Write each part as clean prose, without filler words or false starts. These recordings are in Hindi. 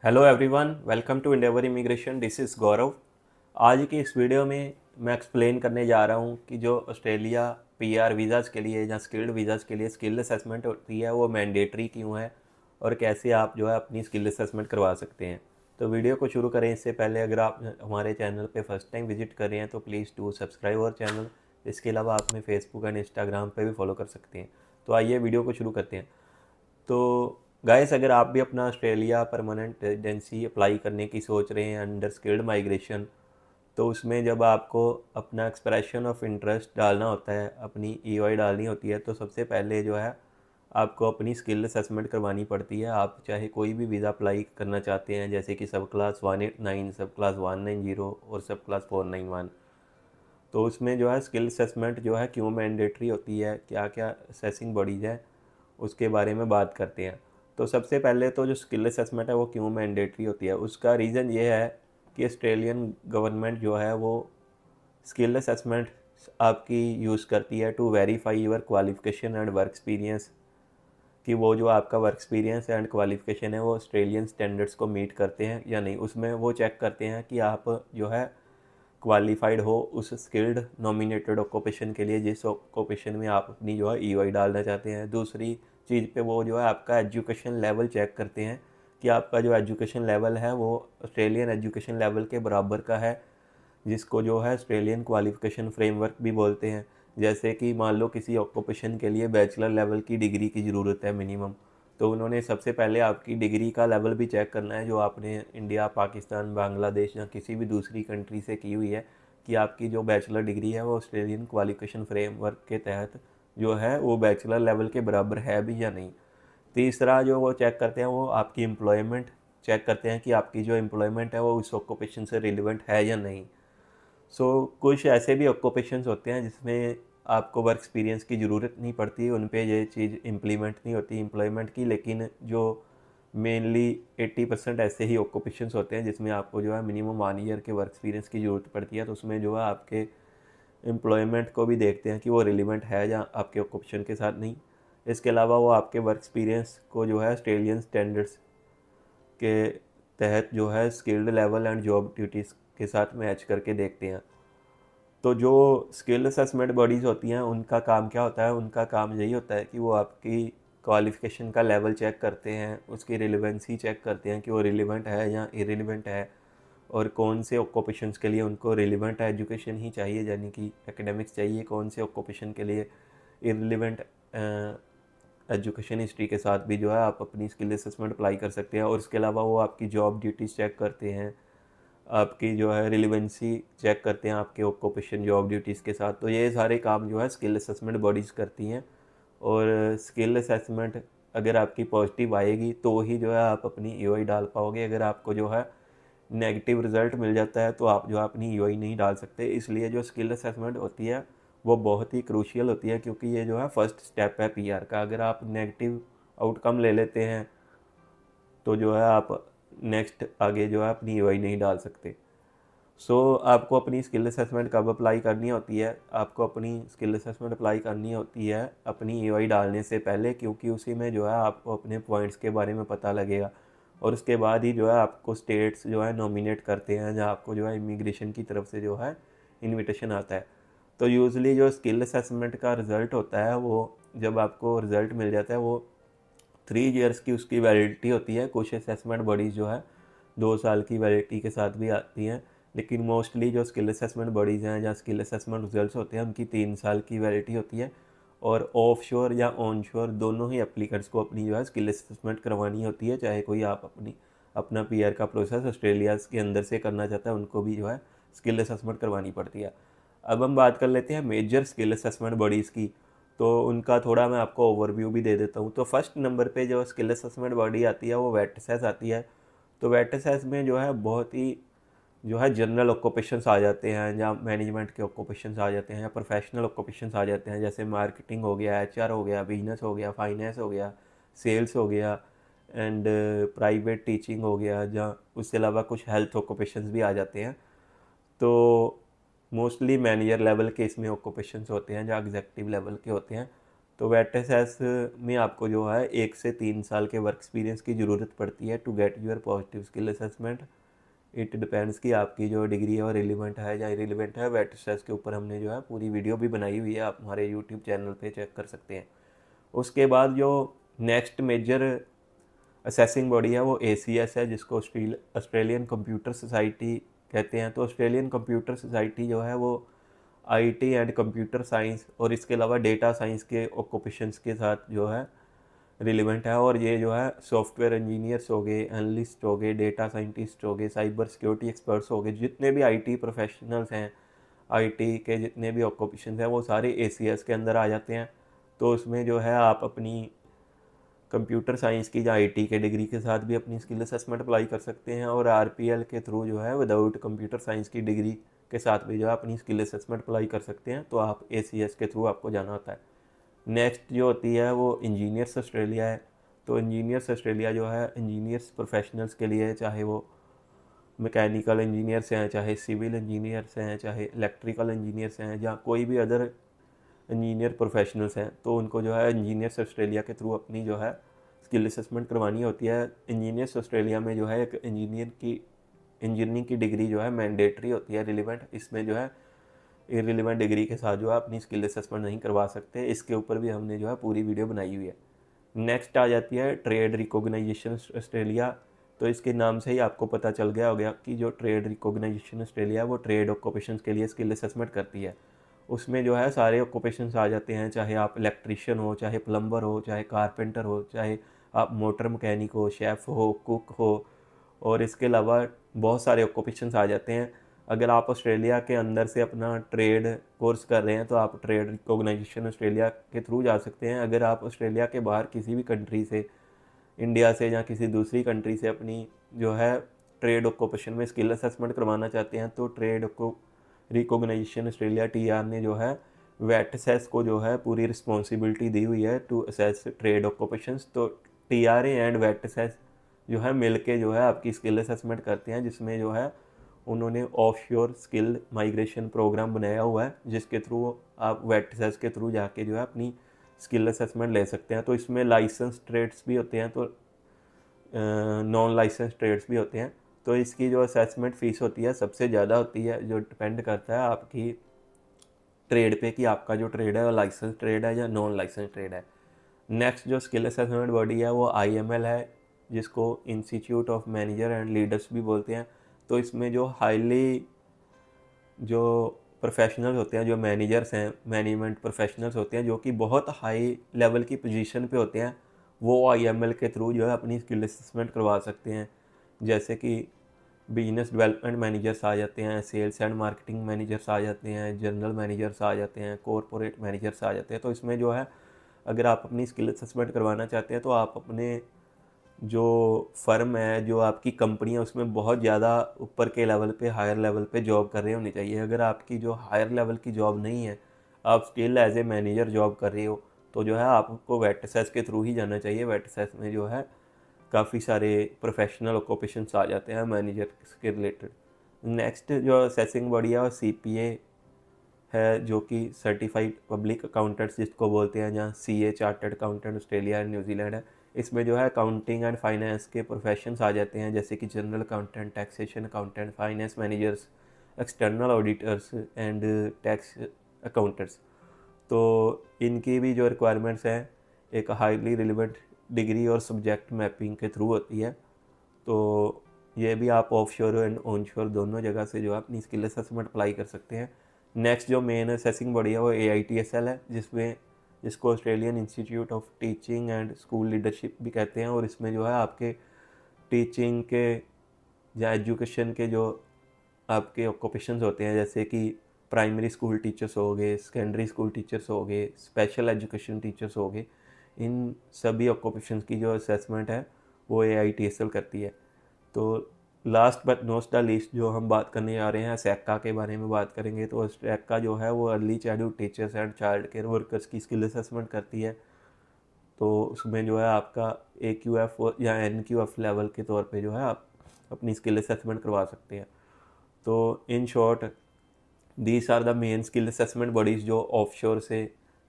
Hello everyone, welcome to Endeavour Immigration. This is Gaurav. आज की इस वीडियो में मैं एक्सप्लेन करने जा रहा हूँ कि जो ऑस्ट्रेलिया पीआर वीज़ाज़ के लिए या स्किल्ड वीज़ाज़ के लिए स्किल असेसमेंट होती है वो मैंडेटरी क्यों है और कैसे आप जो है अपनी स्किल असेसमेंट करवा सकते हैं। तो वीडियो को शुरू करें इससे पहले अगर आप हमारे चैनल पे फर्स्ट टाइम विजिट कर रहे हैं तो please do subscribe our channel. इसके अलावा आप हमें फेसबुक एंड इंस्टाग्राम पे भी फॉलो कर सकते हैं। तो आइए वीडियो को शुरू करते हैं। तो गाइस, अगर आप भी अपना ऑस्ट्रेलिया परमानेंट रेजिडेंसी अप्लाई करने की सोच रहे हैं अंडर स्किल्ड माइग्रेशन, तो उसमें जब आपको अपना एक्सप्रेशन ऑफ इंटरेस्ट डालना होता है, अपनी ईओआई डालनी होती है, तो सबसे पहले जो है आपको अपनी स्किल असेसमेंट करवानी पड़ती है। आप चाहे कोई भी वीज़ा अप्लाई करना चाहते हैं, जैसे कि सब क्लास 189, सब क्लास 190 और सब क्लास 491, तो उसमें जो है स्किल असेसमेंट जो है क्यों मैंडेटरी होती है, क्या क्या असेसिंग बॉडीज़ है, उसके बारे में बात करते हैं। तो सबसे पहले तो जो स्किल असेसमेंट है वो क्यों मैंडेटरी होती है, उसका रीज़न ये है कि ऑस्ट्रेलियन गवर्नमेंट जो है वो स्किल असेसमेंट आपकी यूज़ करती है to verify your qualification and work experience, कि वो जो आपका वर्क एक्सपीरियंस एंड क्वालिफिकेशन है वो ऑस्ट्रेलियन स्टैंडर्ड्स को मीट करते हैं या नहीं। उसमें वो चेक करते हैं कि आप जो है क्वालिफाइड हो उस स्किल्ड नॉमिनेटेड ऑक्यूपेशन के लिए जिस ऑक्यूपेशन में आप अपनी जो है ईओआई डालना चाहते हैं। दूसरी चीज़ पे वो जो है आपका एजुकेशन लेवल चेक करते हैं कि आपका जो एजुकेशन लेवल है वो ऑस्ट्रेलियन एजुकेशन लेवल के बराबर का है, जिसको जो है ऑस्ट्रेलियन क्वालिफिकेशन फ्रेमवर्क भी बोलते हैं। जैसे कि मान लो किसी ऑक्यूपेशन के लिए बैचलर लेवल की डिग्री की ज़रूरत है मिनिमम, तो उन्होंने सबसे पहले आपकी डिग्री का लेवल भी चेक करना है जो आपने इंडिया, पाकिस्तान, बांग्लादेश या किसी भी दूसरी कंट्री से की हुई है, कि आपकी जो बैचलर डिग्री है वो ऑस्ट्रेलियन क्वालिफिकेशन फ्रेमवर्क के तहत जो है वो बैचलर लेवल के बराबर है भी या नहीं। तीसरा जो वो चेक करते हैं वो आपकी एम्प्लॉयमेंट चेक करते हैं कि आपकी जो एम्प्लॉयमेंट है वो उस ऑक्यूपेशन से रिलेवेंट है या नहीं। कुछ ऐसे भी ऑक्यूपेशंस होते हैं जिसमें आपको वर्क एक्सपीरियंस की ज़रूरत नहीं पड़ती, उन पे ये चीज़ इम्प्लीमेंट नहीं होती एम्प्लॉयमेंट की, लेकिन जो मेनली 80% ऐसे ही ऑक्यूपेशंस होते हैं जिसमें आपको जो है मिनिमम 1 ईयर के वर्क एक्सपीरियंस की ज़रूरत पड़ती है। तो उसमें जो है आपके एम्प्लॉयमेंट को भी देखते हैं कि वो रिलेवेंट है या आपके ऑक्यूपेशन के साथ नहीं। इसके अलावा वो आपके वर्क एक्सपीरियंस को जो है ऑस्ट्रेलियन स्टैंडर्ड्स के तहत जो है skilled level and job duties के साथ मैच करके देखते हैं। तो जो स्किल असेसमेंट बॉडीज़ होती हैं उनका काम क्या होता है, उनका काम यही होता है कि वो आपकी क्वालिफ़िकेशन का लेवल चेक करते हैं, उसकी रिलेवेंसी चेक करते हैं कि वो रिलेवेंट है या इरेलीवेंट है, और कौन से ऑक्यूपेशंस के लिए उनको रिलेवेंट एजुकेशन ही चाहिए यानी कि एकेडमिक्स चाहिए, कौन से ऑक्यूपेशन के लिए इरेलीवेंट एजुकेशन हिस्ट्री के साथ भी जो है आप अपनी स्किल असेसमेंट अप्लाई कर सकते हैं। और इसके अलावा वो आपकी जॉब ड्यूटीज़ चेक करते हैं, आपकी जो है रिलेवेंसी चेक करते हैं आपके ऑक्यूपेशन जॉब ड्यूटीज़ के साथ। तो ये सारे काम जो है स्किल असेसमेंट बॉडीज़ करती हैं। और स्किल असेसमेंट अगर आपकी पॉजिटिव आएगी तो ही जो है आप अपनी ईओआई डाल पाओगे। अगर आपको जो है नेगेटिव रिज़ल्ट मिल जाता है तो आप जो है अपनी ईओआई नहीं डाल सकते। इसलिए जो स्किल असेसमेंट होती है वो बहुत ही क्रूशियल होती है, क्योंकि ये जो है फर्स्ट स्टेप है पीआर का। अगर आप नेगेटिव आउटकम ले लेते हैं तो जो है आप नेक्स्ट आगे जो है अपनी ईओआई नहीं डाल सकते। आपको अपनी स्किल असेसमेंट कब अप्लाई करनी होती है, आपको अपनी स्किल असेसमेंट अप्लाई करनी होती है अपनी ईओआई डालने से पहले, क्योंकि उसी में जो है आपको अपने पॉइंट्स के बारे में पता लगेगा। और उसके बाद ही जो है आपको स्टेट्स जो है नॉमिनेट करते हैं, जहाँ आपको जो है इमिग्रेशन की तरफ से जो है इनविटेशन आता है। तो यूजली जो स्किल असेसमेंट का रिज़ल्ट होता है वो जब आपको रिज़ल्ट मिल जाता है वो 3 ईयर्स की उसकी वैलिडिटी होती है। कुछ असेसमेंट बॉडीज़ जो है 2 साल की वैलिडिटी के साथ भी आती हैं, लेकिन मोस्टली जो स्किल असेसमेंट बॉडीज़ हैं या स्किल असेसमेंट रिजल्ट्स होते हैं उनकी 3 साल की वैलिडिटी होती है। और ऑफ शोर या ऑन शोर दोनों ही एप्लीकेंट्स को अपनी जो है स्किल असेसमेंट करवानी होती है। चाहे कोई आप अपना पीआर का प्रोसेस ऑस्ट्रेलिया के अंदर से करना चाहता है, उनको भी जो है स्किल असेसमेंट करवानी पड़ती है। अब हम बात कर लेते हैं मेजर स्किल असेसमेंट बॉडीज़ की। तो उनका थोड़ा मैं आपको ओवरव्यू भी दे देता हूँ। तो फर्स्ट नंबर पे जो स्किल असेसमेंट बॉडी आती है वो वेटसेस आती है। तो वेटसेस में जो है बहुत ही जो है जनरल ऑक्यूपेशंस आ जाते हैं, या मैनेजमेंट के ऑक्यूपेशंस आ जाते हैं, या प्रोफेशनल ऑक्यूपेशंस आ जाते हैं, जैसे मार्केटिंग हो गया, एचआर हो गया, बिजनेस हो गया, फाइनेंस हो गया, सेल्स हो गया, एंड प्राइवेट टीचिंग हो गया, जहाँ उसके अलावा कुछ हेल्थ ऑक्यूपेशंस भी आ जाते हैं। तो मोस्टली मैनेजर लेवल के इसमें ऑक्यूपेशंस होते हैं, जहाँ एग्जेक्टिव लेवल के होते हैं। तो वेटसेस में आपको जो है 1 से 3 साल के वर्क एक्सपीरियंस की ज़रूरत पड़ती है to get your positive skill assessment. It depends कि आपकी जो डिग्री है वो रिलेवेंट है या इरिलेवेंट है। वेटसेस के ऊपर हमने जो है पूरी वीडियो भी बनाई हुई है, आप हमारे यूट्यूब चैनल पे चेक कर सकते हैं। उसके बाद जो नेक्स्ट मेजर असेसिंग बॉडी है वो ACS है, जिसको ऑस्ट्रेलियन कंप्यूटर सोसाइटी कहते हैं। तो ऑस्ट्रेलियन कंप्यूटर सोसाइटी जो है वो IT एंड कंप्यूटर साइंस और इसके अलावा डेटा साइंस के ऑक्यूपेशंस के साथ जो है रिलेवेंट है। और ये जो है सॉफ्टवेयर इंजीनियर्स हो गए, एनालिस्ट हो गए, डेटा साइंटिस्ट हो गए, साइबर सिक्योरिटी एक्सपर्ट्स हो गए, जितने भी IT प्रोफेशनल्स हैं, IT के जितने भी ऑक्यूपेशंस हैं वो सारे ACS के अंदर आ जाते हैं। तो उसमें जो है आप अपनी कंप्यूटर साइंस की या IT के डिग्री के साथ भी अपनी स्किल असेसमेंट अप्लाई कर सकते हैं, और RPL के थ्रू जो है विदाउट कंप्यूटर साइंस की डिग्री के साथ भी जो है अपनी स्किल असेसमेंट अप्लाई कर सकते हैं। तो आप ACS के थ्रू आपको जाना होता है। नेक्स्ट जो होती है वो इंजीनियर्स ऑस्ट्रेलिया है। तो इंजीनियर्स ऑस्ट्रेलिया जो है इंजीनियर्स प्रोफेशनल्स के लिए है, चाहे वो मैकेनिकल इंजीनियर्स हैं, चाहे सिविल इंजीनियर्स हैं, चाहे इलेक्ट्रिकल इंजीनियर्स हैं, या कोई भी अदर इंजीनियर प्रोफेशनल्स हैं, तो उनको जो है इंजीनियर्स ऑस्ट्रेलिया के थ्रू अपनी जो है स्किल असेसमेंट करवानी होती है। इंजीनियर्स ऑस्ट्रेलिया में जो है एक इंजीनियरिंग की डिग्री जो है मैंडेटरी होती है, रिलेवेंट। इसमें जो है इररिलेवेंट डिग्री के साथ जो है अपनी स्किल असेसमेंट नहीं करवा सकते। इसके ऊपर भी हमने जो है पूरी वीडियो बनाई हुई है। नेक्स्ट आ जाती है ट्रेड रिकॉग्नाइजेशन ऑस्ट्रेलिया। तो इसके नाम से ही आपको पता चल गया होगा कि जो ट्रेड रिकॉग्नाइजेशन ऑस्ट्रेलिया वो ट्रेड ऑक्यूपेशंस के लिए स्किल असेसमेंट करती है। उसमें जो है सारे ऑक्यूपेशंस आ जाते हैं, चाहे आप इलेक्ट्रीशियन हो, चाहे प्लम्बर हो, चाहे कारपेंटर हो, चाहे आप मोटर मैकेनिक हो, शेफ़ हो, कुक हो, और इसके अलावा बहुत सारे ऑक्यूपेशंस आ जाते हैं। अगर आप ऑस्ट्रेलिया के अंदर से अपना ट्रेड कोर्स कर रहे हैं तो आप ट्रेड रिकॉग्नाइजेशन ऑस्ट्रेलिया के थ्रू जा सकते हैं। अगर आप ऑस्ट्रेलिया के बाहर किसी भी कंट्री से, इंडिया से या किसी दूसरी कंट्री से अपनी जो है ट्रेड ऑक्यूपेशन में स्किल असेसमेंट करवाना चाहते हैं, तो ट्रेड रिकॉग्नाइजेशन ऑस्ट्रेलिया TR ने जो है वेटसेस को जो है पूरी रिस्पॉन्सिबिलिटी दी हुई है टू असेस ट्रेड ऑक्यूपेशंस। तो TRA एंड वेटसेस जो है मिलके जो है आपकी स्किल असेसमेंट करते हैं, जिसमें जो है उन्होंने ऑफशोर स्किल माइग्रेशन प्रोग्राम बनाया हुआ है, जिसके थ्रू आप वेटसेस के थ्रू जाके जो है अपनी स्किल असेसमेंट ले सकते हैं। तो इसमें लाइसेंस ट्रेड्स भी होते हैं, तो नॉन लाइसेंस ट्रेड्स भी होते हैं। तो इसकी जो असेसमेंट फ़ीस होती है सबसे ज़्यादा होती है, जो डिपेंड करता है आपकी ट्रेड पे कि आपका जो ट्रेड है वो लाइसेंस ट्रेड है या नॉन लाइसेंस ट्रेड है। नेक्स्ट जो स्किल असेसमेंट बॉडी है वो IML है, जिसको institute of manager and leaders भी बोलते हैं। तो इसमें जो हाईली जो प्रोफेशनल्स होते हैं, जो मैनेजर्स हैं, मैनेजमेंट प्रोफेशनल्स होते हैं, जो कि बहुत हाई लेवल की पोजीशन पे होते हैं, वो IML के थ्रू जो है अपनी स्किल असेसमेंट करवा सकते हैं। जैसे कि बिजनेस डेवलपमेंट मैनेजर्स आ जाते हैं, सेल्स एंड मार्केटिंग मैनेजर्स आ जाते हैं, जनरल मैनेजर्स आ जाते हैं, कॉरपोरेट मैनेजर्स आ जाते हैं। तो इसमें जो है अगर आप अपनी स्किल असेसमेंट करवाना चाहते हैं तो आप अपने जो फर्म है, जो आपकी कंपनी है, उसमें बहुत ज़्यादा ऊपर के लेवल पे, हायर लेवल पे जॉब कर रहे होनी चाहिए। अगर आपकी जो हायर लेवल की जॉब नहीं है, आप still as a manager job कर रहे हो, तो जो है आपको वेटसेस के थ्रू ही जाना चाहिए। वेटसेस में जो है काफ़ी सारे प्रोफेशनल ऑक्यूपेशंस आ जाते हैं मैनेजर के रिलेटेड। नेक्स्ट जो असेसिंग बॉडी है वो CPA है, जो कि सर्टिफाइड पब्लिक अकाउंटेंट्स जिसको बोलते हैं, जहाँ CA chartered accountant Australia and New Zealand है। इसमें जो है अकाउंटिंग एंड फाइनेंस के प्रोफेशंस आ जाते हैं, जैसे कि general accountant, taxation accountant, finance managers, external auditors and tax accountants. तो इनकी भी जो रिक्वायरमेंट्स हैं एक हाईली रिलेवेंट डिग्री और सब्जेक्ट मैपिंग के थ्रू होती है। तो ये भी आप ऑफशोर एंड ऑनशोर दोनों जगह से जो है अपनी स्किल असेसमेंट अप्लाई कर सकते हैं। नेक्स्ट जो मेन असेसिंग बॉडी है वो AITSL है, जिसको Australian institute of teaching and school leadership भी कहते हैं। और इसमें जो है आपके टीचिंग के या एजुकेशन के जो आपके ऑक्यूपेशंस होते हैं, जैसे कि प्राइमरी स्कूल टीचर्स हो गए, सेकेंडरी स्कूल टीचर्स हो गए, स्पेशल एजुकेशन टीचर्स हो गए, इन सभी ऑक्यूपेशंस की जो असेसमेंट है वो AITSL करती है। तो last but not the least जो हम बात करने जा रहे हैं SECA के बारे में बात करेंगे। तो SECA जो है वो early childhood teachers and child care workers की स्किल असेसमेंट करती है। तो उसमें जो है आपका AQF या NQF लेवल के तौर पे जो है आप अपनी स्किल असेसमेंट करवा सकते हैं। तो in short these are the main skill assessment bodies जो ऑफशोर से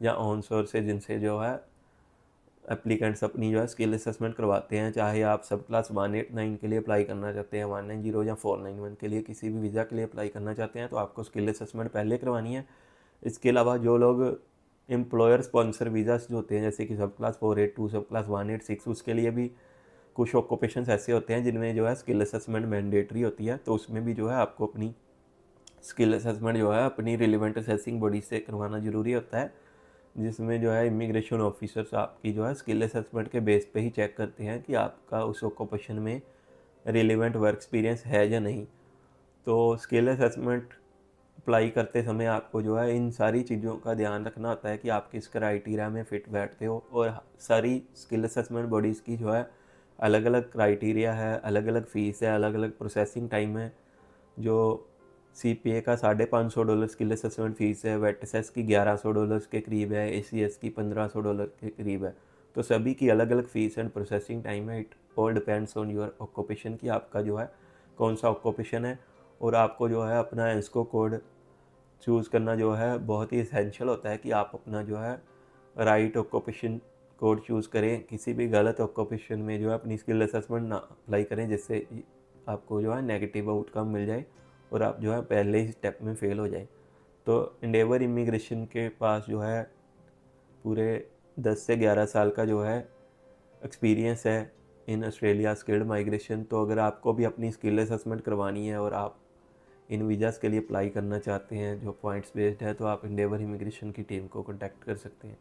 या ऑन सोर्स से जिनसे जो है एप्लीकेंट्स अपनी जो है स्किल असेसमेंट करवाते हैं। चाहे आप सब क्लास 189 के लिए अप्लाई करना चाहते हैं, 190 या 491 के लिए किसी भी वीज़ा के लिए अप्लाई करना चाहते हैं, तो आपको स्किल असेसमेंट पहले करवानी है। इसके अलावा जो लोग एम्प्लॉयर स्पॉन्सर वीज़ास जो होते हैं, जैसे कि सब क्लास 482, सब क्लास 186, उसके लिए भी कुछ ऑक्यूपेशंस ऐसे होते हैं जिनमें जो है स्किल असेसमेंट मैंडेटरी होती है। तो उसमें भी जो है आपको अपनी स्किल असेसमेंट जो है अपनी रिलेवेंट असेसिंग बॉडी से करवाना ज़रूरी होता है, जिसमें जो है इमिग्रेशन ऑफिसर्स आपकी जो है स्किल असेसमेंट के बेस पे ही चेक करते हैं कि आपका उस ऑक्यूपेशन में रिलेवेंट वर्क एक्सपीरियंस है या नहीं। तो स्किल असेसमेंट अप्लाई करते समय आपको जो है इन सारी चीज़ों का ध्यान रखना होता है कि आप किस क्राइटेरिया में फ़िट बैठते हो। और सारी स्किल असेसमेंट बॉडीज़ की जो है अलग अलग क्राइटेरिया है, अलग अलग फ़ीस है, अलग अलग प्रोसेसिंग टाइम है। जो CPA का $550 स्किल असेसमेंट फ़ीस है, वेटसेस की $1100 के करीब है, ACS की $1500 के करीब है। तो सभी की अलग अलग फ़ीस एंड प्रोसेसिंग टाइम है। It all depends on your occupation कि आपका जो है कौन सा ऑक्यूपेशन है। और आपको जो है अपना एंस्को कोड चूज़ करना जो है बहुत ही इसेंशियल होता है कि आप अपना जो है राइट ऑक्यूपेशन कोड चूज़ करें। किसी भी गलत ऑक्यूपेशन में जो है अपनी स्किल असेसमेंट ना अप्लाई करें, जिससे आपको जो है नेगेटिव आउटकम मिल जाए और आप जो है पहले ही स्टेप में फ़ेल हो जाए। तो इंडेवर इमिग्रेशन के पास जो है पूरे 10 से 11 साल का जो है एक्सपीरियंस है इन ऑस्ट्रेलिया स्किल्ड माइग्रेशन। तो अगर आपको भी अपनी स्किल असेसमेंट करवानी है और आप इन वीज़ाज़ के लिए अप्लाई करना चाहते हैं जो पॉइंट्स बेस्ड है, तो आप इंडेवर इमिग्रेशन की टीम को कॉन्टैक्ट कर सकते हैं।